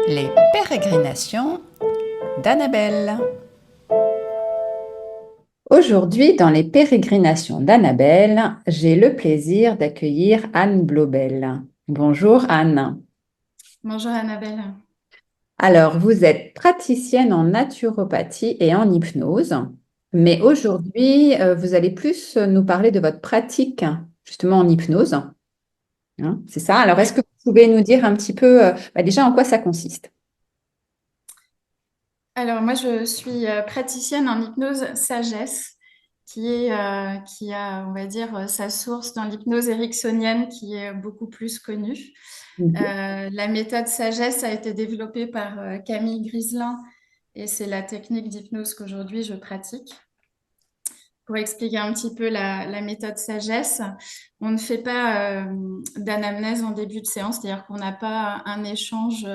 Les pérégrinations d'Annabelle. Aujourd'hui, dans les pérégrinations d'Annabelle, j'ai le plaisir d'accueillir Anne Blobel. Bonjour Anne. Bonjour Annabelle. Alors, vous êtes praticienne en naturopathie et en hypnose, mais aujourd'hui, vous allez plus nous parler de votre pratique justement en hypnose, hein, c'est ça? Alors, est-ce Oui. que vous pouvez nous dire un petit peu déjà en quoi ça consiste? Alors moi je suis praticienne en hypnose sagesse qui a on va dire sa source dans l'hypnose ericksonienne qui est beaucoup plus connue. Mhm. La méthode sagesse a été développée par Camille Griselin et c'est la technique d'hypnose qu'aujourd'hui je pratique. Pour expliquer un petit peu la méthode sagesse, on ne fait pas d'anamnèse en début de séance, c'est-à-dire qu'on n'a pas un échange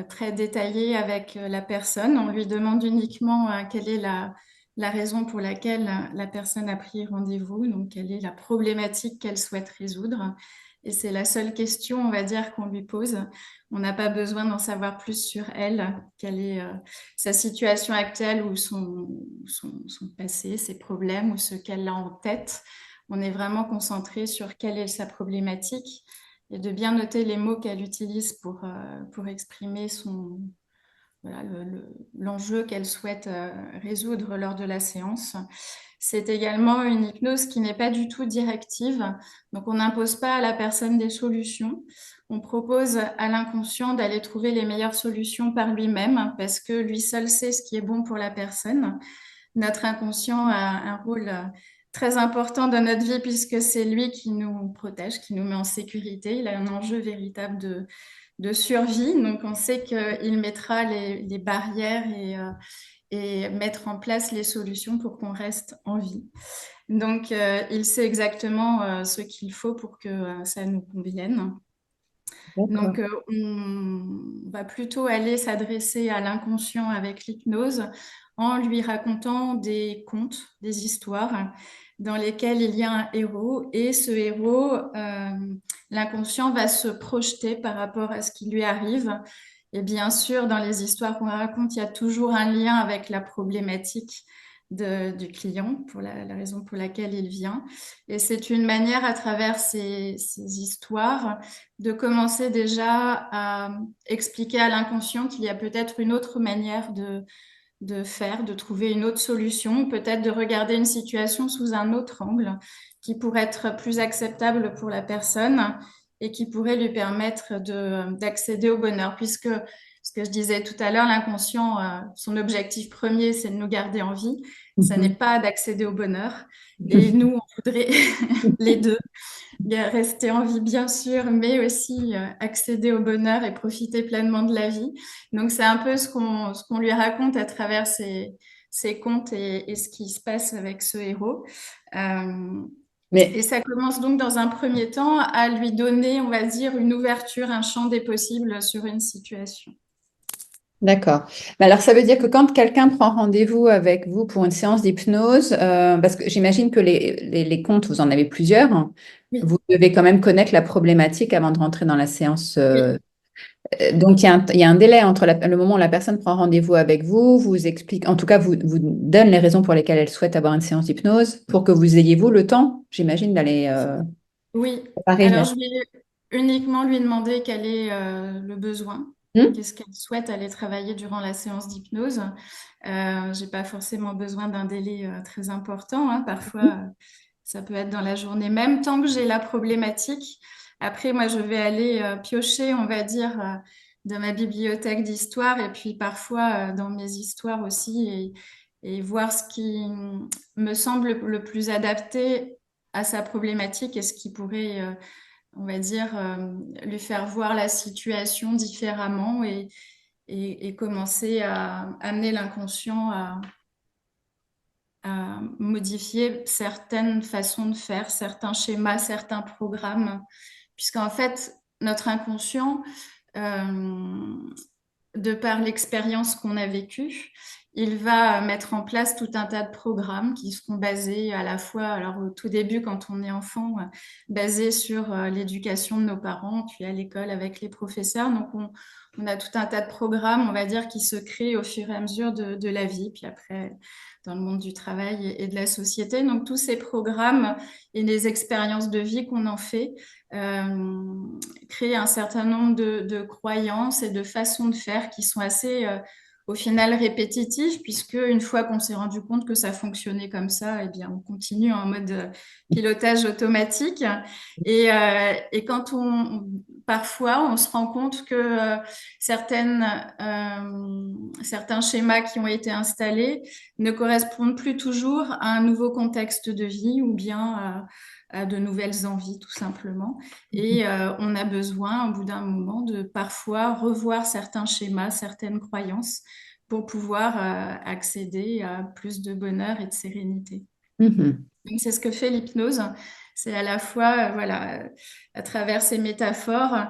très détaillé avec la personne. On lui demande uniquement quelle est la raison pour laquelle la personne a pris rendez-vous, donc quelle est la problématique qu'elle souhaite résoudre. Et c'est la seule question, on va dire, qu'on lui pose. On n'a pas besoin d'en savoir plus sur elle, quelle est sa situation actuelle ou son passé, ses problèmes ou ce qu'elle a en tête. On est vraiment concentré sur quelle est sa problématique et de bien noter les mots qu'elle utilise pour exprimer voilà, l'enjeu qu'elle souhaite résoudre lors de la séance. C'est également une hypnose qui n'est pas du tout directive, donc on n'impose pas à la personne des solutions. On propose à l'inconscient d'aller trouver les meilleures solutions par lui-même parce que lui seul sait ce qui est bon pour la personne. Notre inconscient a un rôle très important dans notre vie puisque c'est lui qui nous protège, qui nous met en sécurité. Il a un enjeu véritable de survie. Donc, on sait qu'il mettra les barrières et mettre en place les solutions pour qu'on reste en vie. Donc, il sait exactement ce qu'il faut pour que ça nous convienne. D'accord. Donc, on va plutôt aller s'adresser à l'inconscient avec l'hypnose en lui racontant des contes, des histoires dans lesquelles il y a un héros et ce héros, l'inconscient va se projeter par rapport à ce qui lui arrive. Et bien sûr, dans les histoires qu'on raconte, il y a toujours un lien avec la problématique du client pour la raison pour laquelle il vient. Et c'est une manière à travers ces histoires de commencer déjà à expliquer à l'inconscient qu'il y a peut-être une autre manière de faire, de trouver une autre solution, peut-être de regarder une situation sous un autre angle qui pourrait être plus acceptable pour la personne et qui pourrait lui permettre d'accéder au bonheur. Puisque ce que je disais tout à l'heure, l'inconscient, son objectif premier, c'est de nous garder en vie. Ça n'est Mhm. pas d'accéder au bonheur. Et nous, on voudrait les deux. Rester en vie, bien sûr, mais aussi accéder au bonheur et profiter pleinement de la vie. Donc, c'est un peu ce qu'on lui raconte à travers ses contes et ce qui se passe avec ce héros. Euh, et Mais ça commence donc dans un premier temps à lui donner, on va dire, une ouverture, un champ des possibles sur une situation. d'accord. Mais alors, ça veut dire que quand quelqu'un prend rendez-vous avec vous pour une séance d'hypnose, parce que j'imagine que les comptes, vous en avez plusieurs, hein, Oui, vous devez quand même connaître la problématique avant de rentrer dans la séance. oui. Donc, il y a un délai entre le moment où la personne prend rendez-vous avec vous, vous explique, en tout cas, vous donne les raisons pour lesquelles elle souhaite avoir une séance d'hypnose, pour que vous ayez, vous, le temps, j'imagine, d'aller Oui, préparer alors la... je vais uniquement lui demander quel est le besoin, Hmm. qu'est-ce qu'elle souhaite aller travailler durant la séance d'hypnose. J'ai pas forcément besoin d'un délai très important, hein. Parfois, ça peut être dans la journée même, tant que j'ai la problématique. Après, moi, je vais aller piocher, on va dire, dans ma bibliothèque d'histoire et puis parfois dans mes histoires aussi et voir ce qui me semble le plus adapté à sa problématique et ce qui pourrait, on va dire, lui faire voir la situation différemment et commencer à amener l'inconscient à modifier certaines façons de faire, certains schémas, certains programmes, puisqu'en fait, notre inconscient, euh, de par l'expérience qu'on a vécue, il va mettre en place tout un tas de programmes qui seront basés à la fois, alors au tout début, quand on est enfant, basés sur l'éducation de nos parents, puis à l'école avec les professeurs. Donc, on a tout un tas de programmes, on va dire, qui se créent au fur et à mesure de la vie, puis après, dans le monde du travail et de la société. Donc, tous ces programmes et les expériences de vie qu'on en fait créent un certain nombre de croyances et de façons de faire qui sont assez au final répétitif, puisque une fois qu'on s'est rendu compte que ça fonctionnait comme ça, eh bien, on continue en mode pilotage automatique. Et quand parfois, on se rend compte que certains schémas qui ont été installés ne correspondent plus toujours à un nouveau contexte de vie ou bien à de nouvelles envies, tout simplement. Et on a besoin, au bout d'un moment, de parfois revoir certains schémas, certaines croyances pour pouvoir accéder à plus de bonheur et de sérénité. Mhm. Donc, c'est ce que fait l'hypnose. C'est à la fois, voilà, à travers ces métaphores,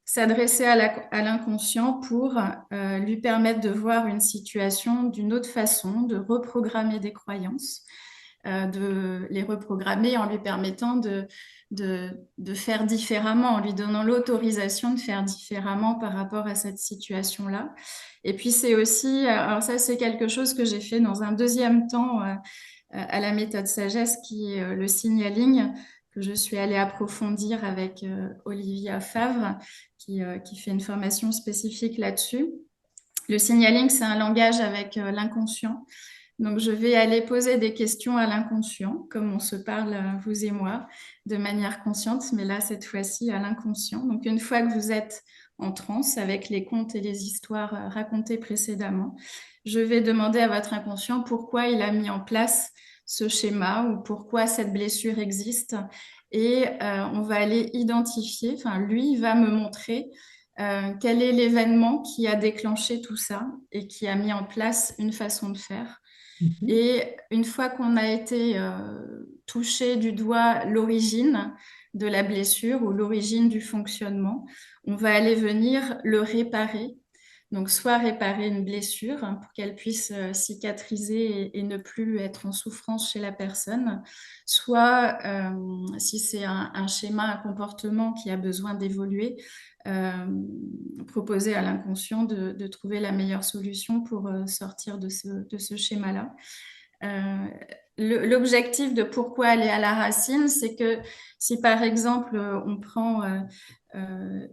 s'adresser à l'inconscient pour lui permettre de voir une situation d'une autre façon, de reprogrammer des croyances, de les reprogrammer en lui permettant de faire différemment, en lui donnant l'autorisation de faire différemment par rapport à cette situation-là. Et puis c'est aussi, alors ça c'est quelque chose que j'ai fait dans un deuxième temps à la méthode sagesse qui est le signaling que je suis allée approfondir avec Olivia Favre qui fait une formation spécifique là-dessus. Le signaling, c'est un langage avec l'inconscient. Donc, je vais aller poser des questions à l'inconscient, comme on se parle, vous et moi, de manière consciente, mais là, cette fois-ci, à l'inconscient. Donc, une fois que vous êtes en transe avec les contes et les histoires racontées précédemment, je vais demander à votre inconscient pourquoi il a mis en place ce schéma ou pourquoi cette blessure existe. Et on va aller identifier, enfin, lui, il va me montrer quel est l'événement qui a déclenché tout ça et qui a mis en place une façon de faire. Mhm. Et une fois qu'on a été touché du doigt l'origine de la blessure ou l'origine du fonctionnement, on va aller venir le réparer. Donc, soit réparer une blessure pour qu'elle puisse cicatriser et ne plus être en souffrance chez la personne, soit, si c'est un schéma, un comportement qui a besoin d'évoluer, euh, proposer à l'inconscient de trouver la meilleure solution pour sortir de ce schéma-là. Euh, L'objectif de pourquoi aller à la racine, c'est que si par exemple on prend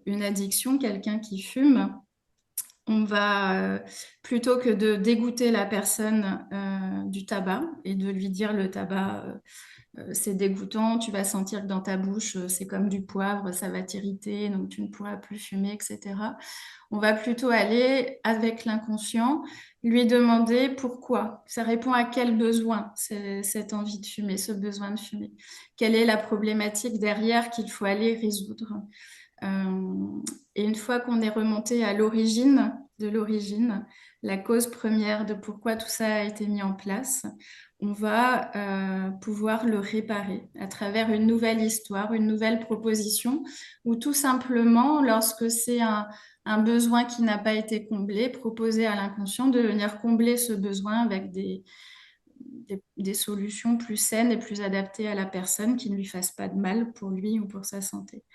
une addiction, quelqu'un qui fume, on va, plutôt que de dégoûter la personne du tabac et de lui dire le tabac, c'est dégoûtant, tu vas sentir que dans ta bouche, c'est comme du poivre, ça va t'irriter, donc tu ne pourras plus fumer, etc. On va plutôt aller avec l'inconscient, lui demander pourquoi. Ça répond à quel besoin, cette envie de fumer, ce besoin de fumer. Quelle est la problématique derrière qu'il faut aller résoudre. Et une fois qu'on est remonté à l'origine de l'origine, la cause première de pourquoi tout ça a été mis en place, on va pouvoir le réparer à travers une nouvelle histoire, une nouvelle proposition, ou tout simplement, lorsque c'est un besoin qui n'a pas été comblé, proposer à l'inconscient de venir combler ce besoin avec des solutions plus saines et plus adaptées à la personne qui ne lui fassent pas de mal pour lui ou pour sa santé.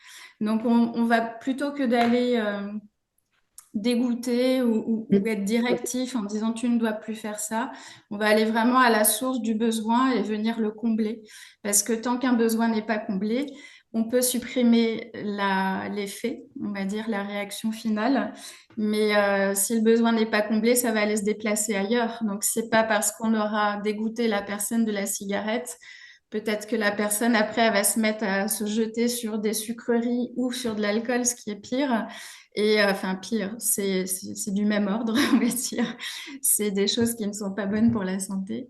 Donc, on va plutôt que d'aller dégoûter ou être directif en disant tu ne dois plus faire ça, on va aller vraiment à la source du besoin et venir le combler. Parce que tant qu'un besoin n'est pas comblé, on peut supprimer l'effet, on va dire la réaction finale, mais si le besoin n'est pas comblé, ça va aller se déplacer ailleurs. Donc c'est pas parce qu'on aura dégoûté la personne de la cigarette. Peut-être que la personne, après, elle va se mettre à se jeter sur des sucreries ou sur de l'alcool, ce qui est pire. Et enfin, pire, c'est du même ordre, on va dire. C'est des choses qui ne sont pas bonnes pour la santé,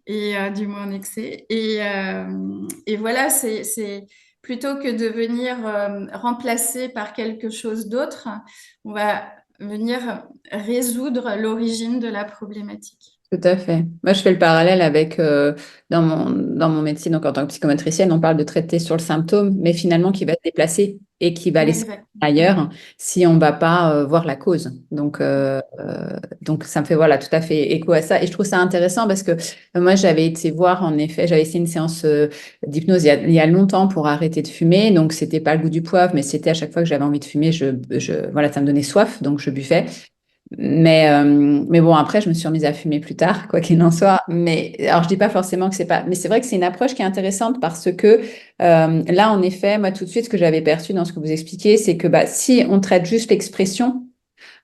et du moins en excès. Et voilà, c'est plutôt que de venir remplacer par quelque chose d'autre, on va venir résoudre l'origine de la problématique. Tout à fait. Moi, je fais le parallèle avec dans mon métier, donc en tant que psychomotricienne, on parle de traiter sur le symptôme, mais finalement qui va se déplacer et qui va aller se Exactement. ailleurs si on ne va pas voir la cause. Donc, ça me fait voilà, tout à fait écho à ça. Et je trouve ça intéressant parce que moi, j'avais été voir, en effet, j'avais essayé une séance d'hypnose il y a longtemps pour arrêter de fumer. Donc, c'était pas le goût du poivre, mais c'était à chaque fois que j'avais envie de fumer, voilà, ça me donnait soif, donc je buvais. Mais bon, après, je me suis remise à fumer plus tard, quoi qu'il en soit. Mais alors, je dis pas forcément que c'est pas. Mais c'est vrai que c'est une approche qui est intéressante parce que là, en effet, moi, tout de suite, ce que j'avais perçu dans ce que vous expliquiez, c'est que bah, si on traite juste l'expression,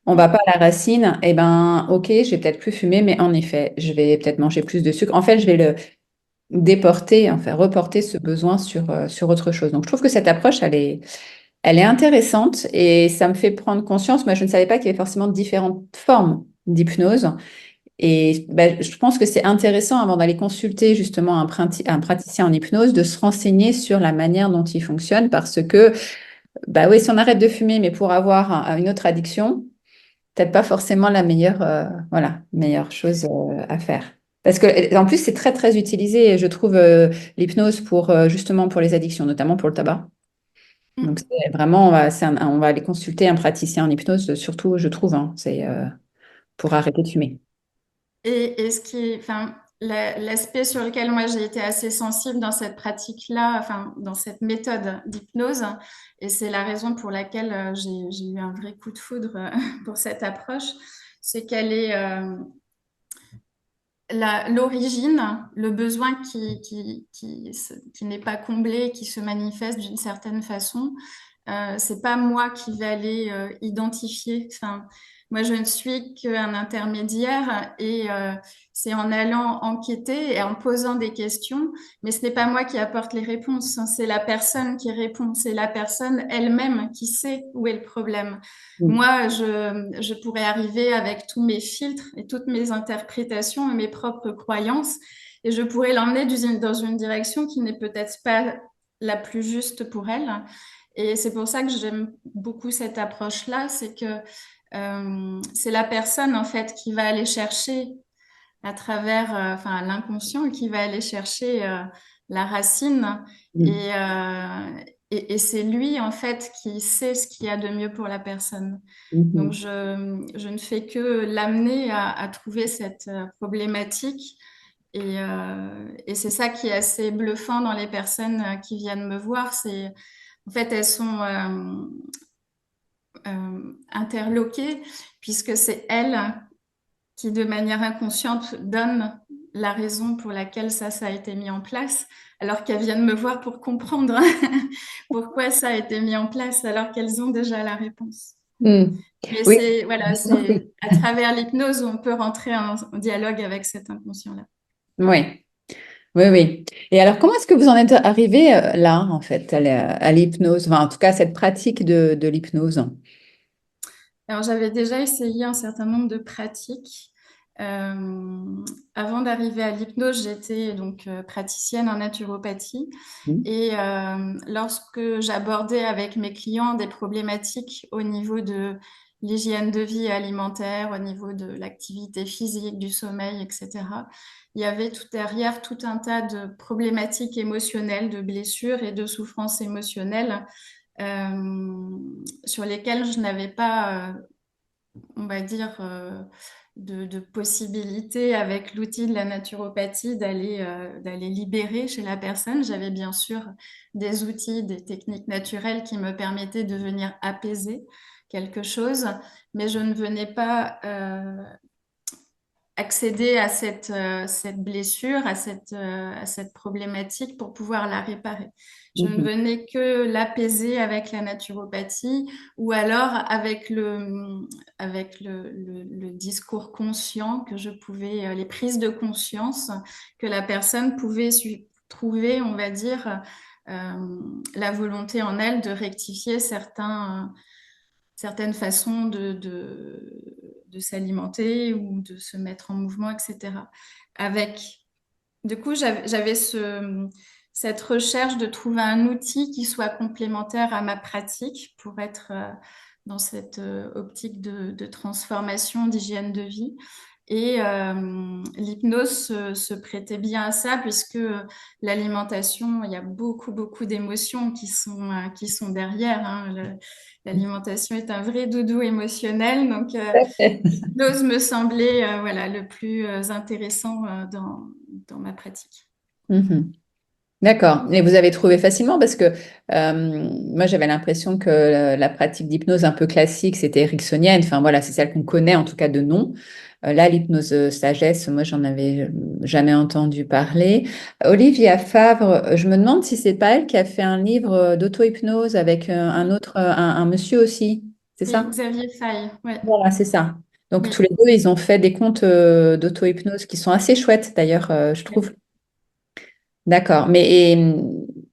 on va pas à la racine, et ben, ok, je vais peut-être plus fumer, mais en effet, je vais peut-être manger plus de sucre. En fait, je vais le déporter, enfin, reporter ce besoin sur autre chose. Donc, je trouve que cette approche, elle est intéressante et ça me fait prendre conscience. Moi, je ne savais pas qu'il y avait forcément différentes formes d'hypnose. Et ben, je pense que c'est intéressant avant d'aller consulter justement un praticien en hypnose de se renseigner sur la manière dont il fonctionne parce que, bah oui, si on arrête de fumer, mais pour avoir une autre addiction, peut-être pas forcément la meilleure chose à faire. Parce que, en plus, c'est très, très utilisé, je trouve, l'hypnose pour, justement pour les addictions, notamment pour le tabac. Donc, Mm. c'est vraiment, on va aller consulter un praticien en hypnose, surtout, je trouve, hein, c'est pour arrêter de fumer. Et enfin, l'aspect sur lequel moi j'ai été assez sensible dans cette pratique-là, enfin, dans cette méthode d'hypnose, et c'est la raison pour laquelle j'ai eu un vrai coup de foudre pour cette approche, c'est qu'elle est l'origine, le besoin qui n'est pas comblé, qui se manifeste d'une certaine façon. C'est pas moi qui vais aller identifier. Enfin, moi, je ne suis qu'un intermédiaire et c'est en allant enquêter et en posant des questions, mais ce n'est pas moi qui apporte les réponses, hein. C'est la personne qui répond, c'est la personne elle-même qui sait où est le problème. Mm. Moi, je pourrais arriver avec tous mes filtres et toutes mes interprétations et mes propres croyances, et je pourrais l'emmener dans une direction qui n'est peut-être pas la plus juste pour elle. Et c'est pour ça que j'aime beaucoup cette approche-là, c'est que c'est la personne en fait qui va aller chercher à travers enfin, l'inconscient, qui va aller chercher la racine Mm. et, et c'est lui en fait qui sait ce qu'il y a de mieux pour la personne. Donc Mhm. je ne fais que l'amener à trouver cette problématique et c'est ça qui est assez bluffant dans les personnes qui viennent me voir. C'est en fait elles sont interloquées puisque c'est elles qui, de manière inconsciente, donnent la raison pour laquelle ça a été mis en place, alors qu'elles viennent me voir pour comprendre pourquoi ça a été mis en place, alors qu'elles ont déjà la réponse. Mm. Mais Oui, c'est, voilà, j'ai c'est compris. à travers l'hypnose, on peut rentrer en dialogue avec cet inconscient-là. Oui, oui, oui. Et alors, comment est-ce que vous en êtes arrivé là, en fait, à l'hypnose, enfin, en tout cas, à cette pratique de l'hypnose? Alors, j'avais déjà essayé un certain nombre de pratiques. Avant d'arriver à l'hypnose, j'étais donc praticienne en naturopathie. Mm. Et lorsque j'abordais avec mes clients des problématiques au niveau de l'hygiène de vie alimentaire, au niveau de l'activité physique, du sommeil, etc., il y avait tout derrière tout un tas de problématiques émotionnelles, de blessures et de souffrances émotionnelles sur lesquelles je n'avais pas on va dire, de possibilités avec l'outil de la naturopathie d'aller libérer chez la personne. J'avais bien sûr des outils, des techniques naturelles qui me permettaient de venir apaiser quelque chose, mais je ne venais pas accéder à cette blessure, à cette problématique pour pouvoir la réparer. Je ne Mhm. venais que l'apaiser avec la naturopathie ou alors avec le discours conscient que je pouvais, les prises de conscience que la personne pouvait trouver, on va dire, la volonté en elle de rectifier certaines façons de s'alimenter ou de se mettre en mouvement, etc. Avec, du coup, j'avais cette recherche de trouver un outil qui soit complémentaire à ma pratique pour être dans cette optique de transformation, d'hygiène de vie. Et l'hypnose se prêtait bien à ça, puisque l'alimentation, il y a beaucoup, beaucoup d'émotions qui sont derrière, hein. L'alimentation est un vrai doudou émotionnel. Donc, l'hypnose me semblait voilà, le plus intéressant dans ma pratique. Mhm. D'accord. Et vous avez trouvé facilement parce que moi j'avais l'impression que la pratique d'hypnose un peu classique, c'était ericksonienne. Enfin voilà, c'est celle qu'on connaît en tout cas de nom. Là, l'hypnose sagesse, moi j'en avais jamais entendu parler. Olivia Favre, je me demande si c'est pas elle qui a fait un livre d'auto-hypnose avec un autre, un monsieur aussi. C'est Oui, ça? Xavier Faye, ouais, Voilà, c'est ça. Donc tous oui. les deux, ils ont fait des contes d'auto-hypnose qui sont assez chouettes d'ailleurs, je trouve. D'accord. Mais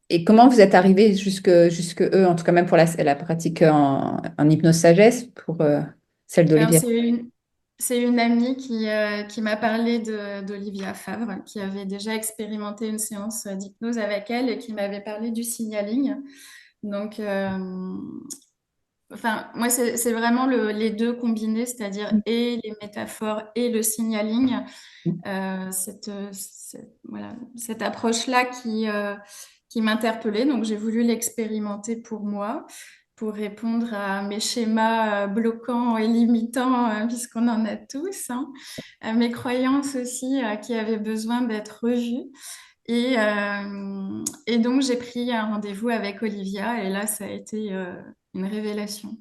et comment vous êtes arrivé jusque eux, en tout cas même pour la pratique en hypnose sagesse, pour celle Alors, d'Olivier? c'est une amie qui m'a parlé d'Olivia Favre, qui avait déjà expérimenté une séance d'hypnose avec elle et qui m'avait parlé du signaling. Donc, enfin, moi, c'est vraiment les deux combinés, c'est-à-dire et les métaphores et le signaling. Voilà, cette approche-là qui m'interpellait. Donc, j'ai voulu l'expérimenter pour moi, pour répondre à mes schémas bloquants et limitants, puisqu'on en a tous, hein, à mes croyances aussi, qui avaient besoin d'être revues. Et donc, j'ai pris un rendez-vous avec Olivia, et là, ça a été une révélation.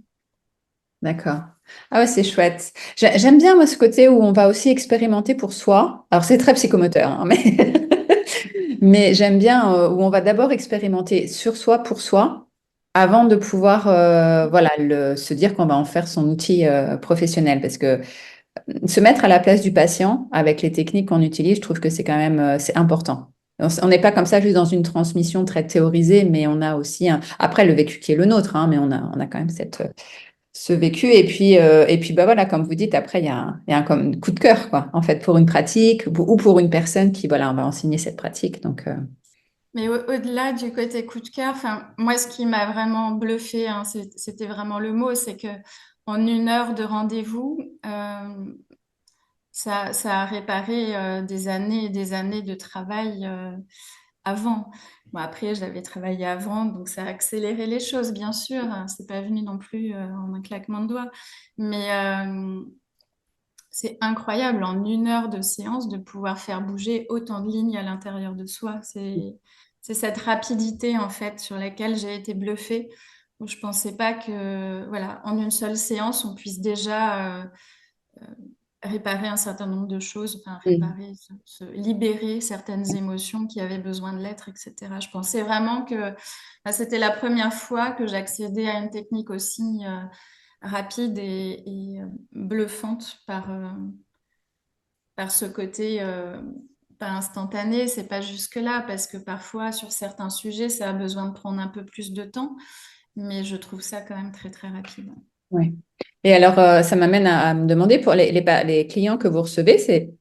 D'accord. Ah ouais, c'est chouette. J'aime bien moi ce côté où on va aussi expérimenter pour soi. Alors c'est très psychomoteur, hein, mais mais j'aime bien où on va d'abord expérimenter sur soi pour soi avant de pouvoir voilà se dire qu'on va en faire son outil professionnel parce que se mettre à la place du patient avec les techniques qu'on utilise, je trouve que c'est quand même c'est important. On n'est pas comme ça juste dans une transmission très théorisée, mais on a aussi après le vécu qui est le nôtre, hein, mais on a quand même ce vécu. Et puis bah voilà, comme vous dites, après, il y a un comme coup de cœur, quoi, en fait, pour une pratique ou pour une personne qui, voilà, on va enseigner cette pratique. Donc, Mais au-delà du côté coup de cœur, enfin, moi, ce qui m'a vraiment bluffé, hein, c'était vraiment le mot, c'est que en une heure de rendez-vous, ça a réparé des années et des années de travail avant. Bon, après, j'avais travaillé avant, donc ça a accéléré les choses, bien sûr, hein. C'est pas venu non plus en un claquement de doigts. Mais c'est incroyable en une heure de séance de pouvoir faire bouger autant de lignes à l'intérieur de soi. C'est cette rapidité en fait sur laquelle j'ai été bluffée. Où je pensais pas que voilà, en une seule séance, on puisse déjà réparer un certain nombre de choses, enfin mm, réparer, libérer certaines émotions qui avaient besoin de l'être, etc. Je pensais vraiment que bah, c'était la première fois que j'accédais à une technique aussi rapide et bluffante par ce côté pas instantané, c'est pas jusque-là, parce que parfois sur certains sujets, ça a besoin de prendre un peu plus de temps, mais je trouve ça quand même très très rapide. ouais. Et alors, ça m'amène à me demander pour les clients que vous recevez, c'est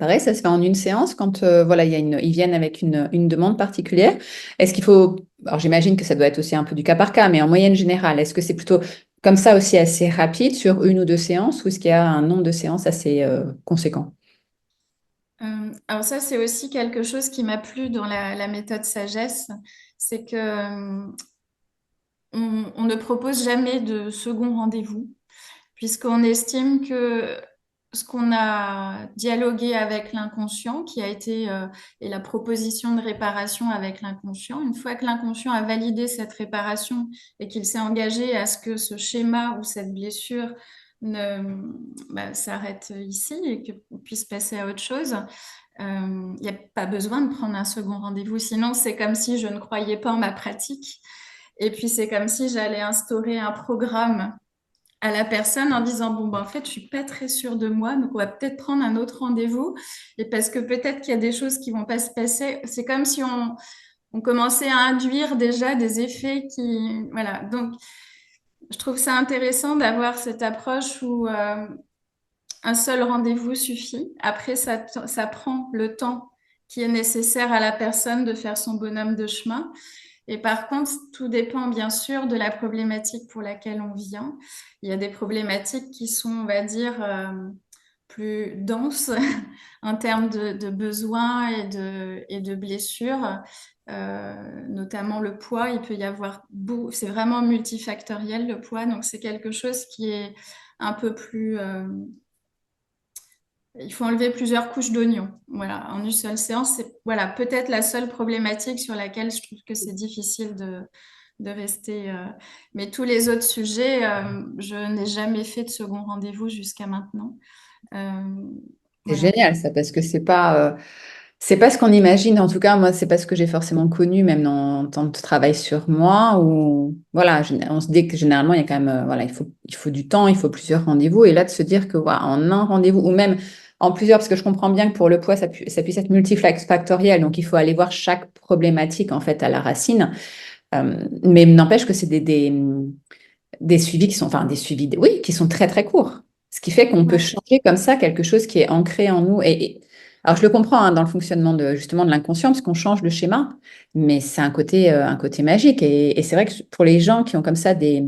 pareil, ça se fait en une séance quand voilà, ils viennent avec une demande particulière. Est-ce qu'il faut, alors j'imagine que ça doit être aussi un peu du cas par cas, mais en moyenne générale, est-ce que c'est plutôt comme ça aussi assez rapide sur une ou deux séances ou est-ce qu'il y a un nombre de séances assez conséquent? Alors ça, c'est aussi quelque chose qui m'a plu dans la méthode sagesse, c'est que on ne propose jamais de second rendez-vous, puisqu'on estime que ce qu'on a dialogué avec l'inconscient, qui a été et la proposition de réparation avec l'inconscient, une fois que l'inconscient a validé cette réparation et qu'il s'est engagé à ce que ce schéma ou cette blessure s'arrête ici et qu'on puisse passer à autre chose, il n'y a pas besoin de prendre un second rendez-vous. Sinon, c'est comme si je ne croyais pas en ma pratique. Et puis, c'est comme si j'allais instaurer un programme à la personne en disant, bon, ben, en fait, je suis pas très sûre de moi, donc on va peut-être prendre un autre rendez-vous. Et parce que peut-être qu'il y a des choses qui vont pas se passer. C'est comme si on commençait à induire déjà des effets qui, voilà. Donc, je trouve ça intéressant d'avoir cette approche où un seul rendez-vous suffit. Après, ça prend le temps qui est nécessaire à la personne de faire son bonhomme de chemin. Et par contre, tout dépend bien sûr de la problématique pour laquelle on vient. Il y a des problématiques qui sont, on va dire, plus dense en termes de besoins et de blessures, notamment le poids. Il peut y avoir c'est vraiment multifactoriel le poids, donc c'est quelque chose qui est un peu plus. Il faut enlever plusieurs couches d'oignons. Voilà, en une seule séance, c'est voilà, peut-être la seule problématique sur laquelle je trouve que c'est difficile de rester. Mais tous les autres sujets, je n'ai jamais fait de second rendez-vous jusqu'à maintenant. Euh, C'est voilà. génial ça, parce que c'est pas ce qu'on imagine. En tout cas, moi, c'est pas ce que j'ai forcément connu, même dans tant de travail sur moi. Ou voilà, on se dit que généralement, il y a quand même, voilà, il faut du temps, il faut plusieurs rendez-vous. Et là, de se dire que voilà, en un rendez-vous ou même en plusieurs, parce que je comprends bien que pour le poids, ça puisse être multifactoriel. Donc, il faut aller voir chaque problématique en fait à la racine. Mais n'empêche que c'est des suivis qui sont, enfin des suivis, oui, qui sont très très courts. Ce qui fait qu'on peut Ouais. changer comme ça quelque chose qui est ancré en nous. Alors je le comprends hein, dans le fonctionnement de justement de l'inconscient, parce qu'on change le schéma, mais c'est un côté magique. Et c'est vrai que pour les gens qui ont comme ça des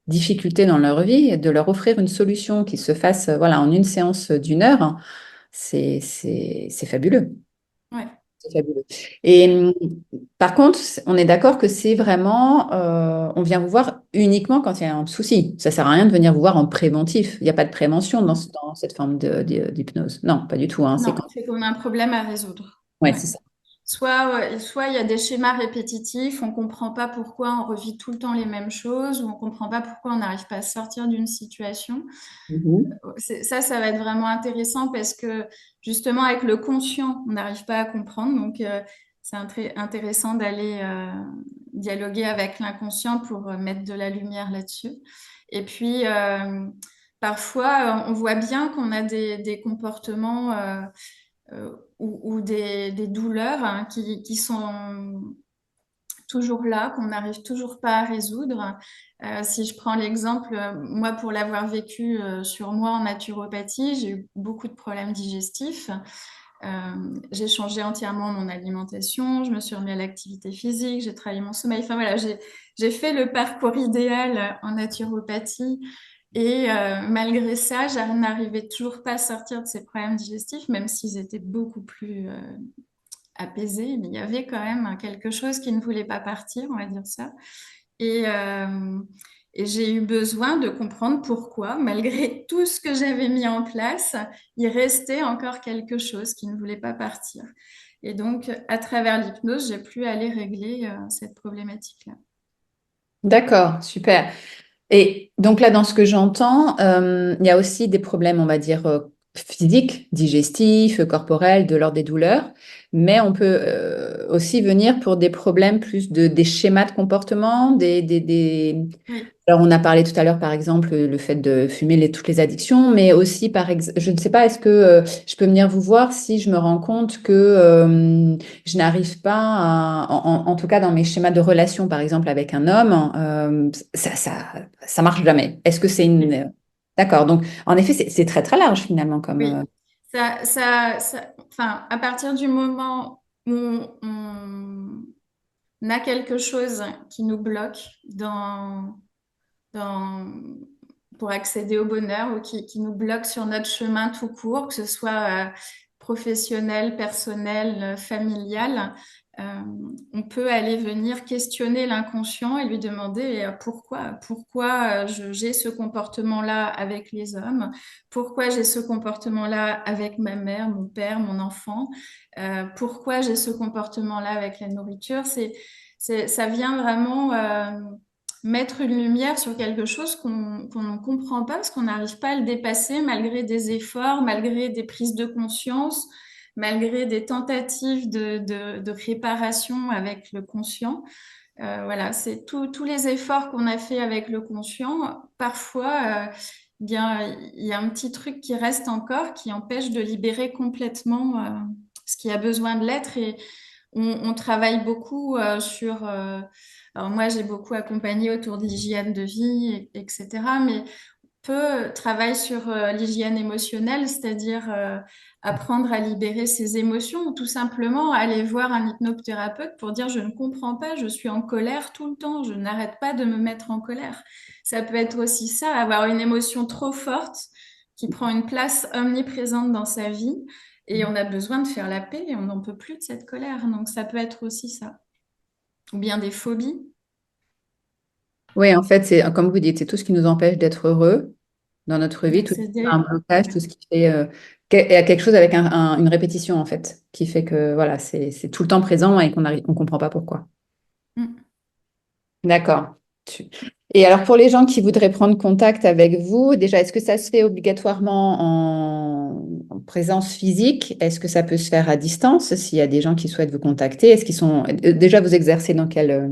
difficultés dans leur vie, de leur offrir une solution qui se fasse voilà en une séance d'1 heure, hein, c'est fabuleux. Ouais. C'est fabuleux. Et par contre, on est d'accord que c'est vraiment, on vient vous voir uniquement quand il y a un souci. Ça sert à rien de venir vous voir en préventif. Il n'y a pas de prévention dans cette forme d'hypnose. Non, pas du tout, hein. C'est Non, quand... c'est qu'on a un problème à résoudre. Ouais, Ouais. c'est ça. Soit il y a des schémas répétitifs, on ne comprend pas pourquoi on revit tout le temps les mêmes choses, ou on ne comprend pas pourquoi on n'arrive pas à sortir d'une situation. Mhm. Ça va être vraiment intéressant parce que justement, avec le conscient, on n'arrive pas à comprendre. Donc, c'est intéressant d'aller dialoguer avec l'inconscient pour mettre de la lumière là-dessus. Et puis, parfois, on voit bien qu'on a des comportements ou des douleurs hein, qui sont toujours là, qu'on n'arrive toujours pas à résoudre. Si je prends l'exemple, moi, pour l'avoir vécu sur moi en naturopathie, j'ai eu beaucoup de problèmes digestifs. J'ai changé entièrement mon alimentation, je me suis remis à l'activité physique, j'ai travaillé mon sommeil. Enfin voilà, j'ai fait le parcours idéal en naturopathie. Et malgré ça, je n'arrivais toujours pas à sortir de ces problèmes digestifs, même s'ils étaient beaucoup plus apaisé, mais il y avait quand même quelque chose qui ne voulait pas partir, on va dire ça. Et, euh, et j'ai eu besoin de comprendre pourquoi, malgré tout ce que j'avais mis en place, il restait encore quelque chose qui ne voulait pas partir. Et donc, à travers l'hypnose, j'ai pu aller régler cette problématique-là. D'accord, super. Et donc là, dans ce que j'entends, il y a aussi des problèmes, on va dire, physiques, digestifs, corporels, de l'ordre des douleurs, mais on peut aussi venir pour des problèmes plus des schémas de comportement, Oui, Alors, on a parlé tout à l'heure, par exemple, le fait de fumer toutes les addictions, mais aussi, je ne sais pas, est-ce que je peux venir vous voir si je me rends compte que je n'arrive pas en tout cas dans mes schémas de relation, par exemple, avec un homme, ça marche jamais. Est-ce que c'est oui, une... D'accord, donc en effet, c'est très très large finalement comme... oui. Enfin, à partir du moment où on a quelque chose qui nous bloque dans, pour accéder au bonheur ou qui nous bloque sur notre chemin tout court, que ce soit professionnel, personnel, familial, euh, on peut aller venir questionner l'inconscient et lui demander pourquoi j'ai ce comportement-là avec les hommes, pourquoi j'ai ce comportement-là avec ma mère, mon père, mon enfant, pourquoi j'ai ce comportement-là avec la nourriture. Ça vient vraiment mettre une lumière sur quelque chose qu'on ne comprend pas parce qu'on n'arrive pas à le dépasser malgré des efforts, malgré des prises de conscience, malgré des tentatives de réparation avec le conscient. Voilà, c'est tous les efforts qu'on a fait avec le conscient. Parfois, bien, il y a un petit truc qui reste encore, qui empêche de libérer complètement ce qui a besoin de l'être. Et on travaille beaucoup sur. Alors moi, j'ai beaucoup accompagné autour de l'hygiène de vie, etc. Mais peu travaille sur l'hygiène émotionnelle, c'est-à-dire apprendre à libérer ses émotions ou tout simplement aller voir un hypnothérapeute pour dire je ne comprends pas, je suis en colère tout le temps, je n'arrête pas de me mettre en colère. Ça peut être aussi ça, avoir une émotion trop forte qui prend une place omniprésente dans sa vie et on a besoin de faire la paix et on n'en peut plus de cette colère. Donc ça peut être aussi ça. Ou bien des phobies. Oui, en fait, c'est comme vous dites, c'est tout ce qui nous empêche d'être heureux dans notre vie, tout ce qui fait un D'accéder. blocage, tout ce qui fait il y a quelque chose avec une répétition en fait, qui fait que voilà, c'est tout le temps présent et on comprend pas pourquoi. Mm. D'accord. Tu- Et alors pour les gens qui voudraient prendre contact avec vous, déjà, est-ce que ça se fait obligatoirement en présence physique? Est-ce que ça peut se faire à distance s'il y a des gens qui souhaitent vous contacter? Est-ce qu'ils sont déjà vous exercez dans quelle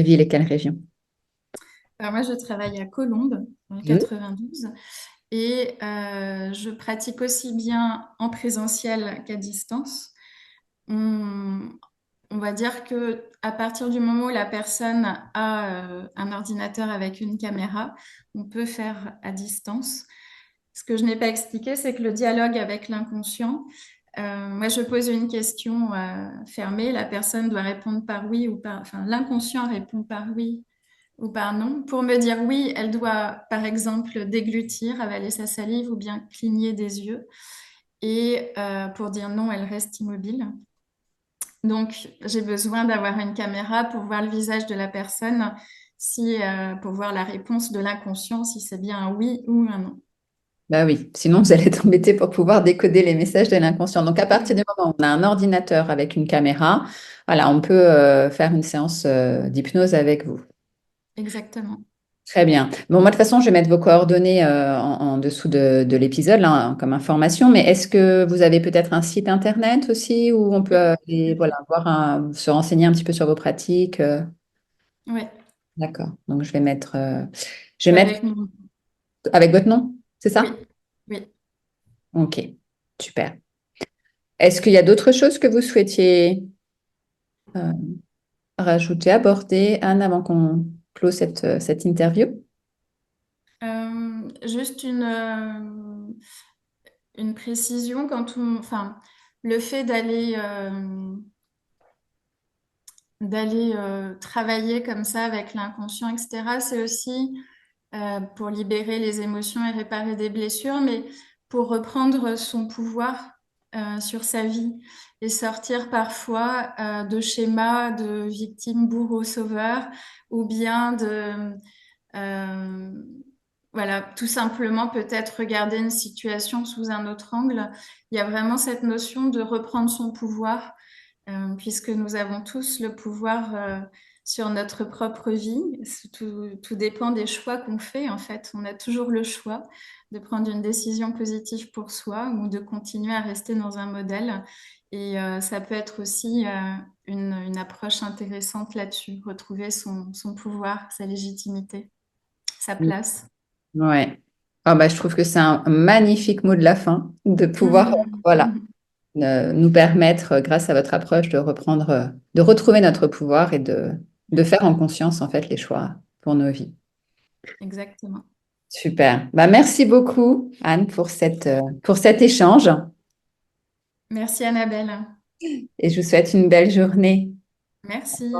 ville et quelle région? Alors moi, je travaille à Colombes, dans le Mhm. 92, et je pratique aussi bien en présentiel qu'à distance. On, on va dire que à partir du moment où la personne a un ordinateur avec une caméra, on peut faire à distance. Ce que je n'ai pas expliqué, c'est que le dialogue avec l'inconscient, moi je pose une question fermée, la personne doit répondre par oui ou par, enfin l'inconscient répond par oui ou par non. Pour me dire oui, elle doit par exemple déglutir, avaler sa salive ou bien cligner des yeux. Et pour dire non, elle reste immobile. Donc, j'ai besoin d'avoir une caméra pour voir le visage de la personne, pour voir la réponse de l'inconscient, si c'est bien un oui ou un non. Bah oui, sinon vous allez être embêté pour pouvoir décoder les messages de l'inconscient. Donc à partir du moment où on a un ordinateur avec une caméra, voilà, on peut faire une séance d'hypnose avec vous. Exactement. Très bien. Bon, moi de toute façon, je vais mettre vos coordonnées en dessous de l'épisode là, comme information. Mais est-ce que vous avez peut-être un site internet aussi où on peut Oui, voilà, se renseigner un petit peu sur vos pratiques oui. D'accord. Donc je C'est vais mettre avec mon... avec votre nom, c'est Oui, ça? oui. Ok, super. Est-ce qu'il y a d'autres choses que vous souhaitiez euh, rajouter, aborder, Anne, avant qu'on close cette interview? Juste une précision enfin, le fait d'aller travailler comme ça avec l'inconscient, etc., c'est aussi pour libérer les émotions et réparer des blessures, mais pour reprendre son pouvoir sur sa vie et sortir parfois de schémas de victime, bourreau, sauveur, ou bien euh, voilà, tout simplement peut-être regarder une situation sous un autre angle. Il y a vraiment cette notion de reprendre son pouvoir puisque nous avons tous le pouvoir sur notre propre vie. Tout dépend des choix qu'on fait, en fait. On a toujours le choix de prendre une décision positive pour soi ou de continuer à rester dans un modèle. Et ça peut être aussi une approche intéressante là-dessus, retrouver son pouvoir, sa légitimité, sa place. Ouais. Ah bah, je trouve que c'est un magnifique mot de la fin, de pouvoir, voilà, nous permettre, grâce à votre approche, de retrouver notre pouvoir et de faire en conscience, en fait, les choix pour nos vies. Exactement. Super. Bah, merci beaucoup, Anne, pour cet échange Merci Annabelle. et je vous souhaite une belle journée. Merci.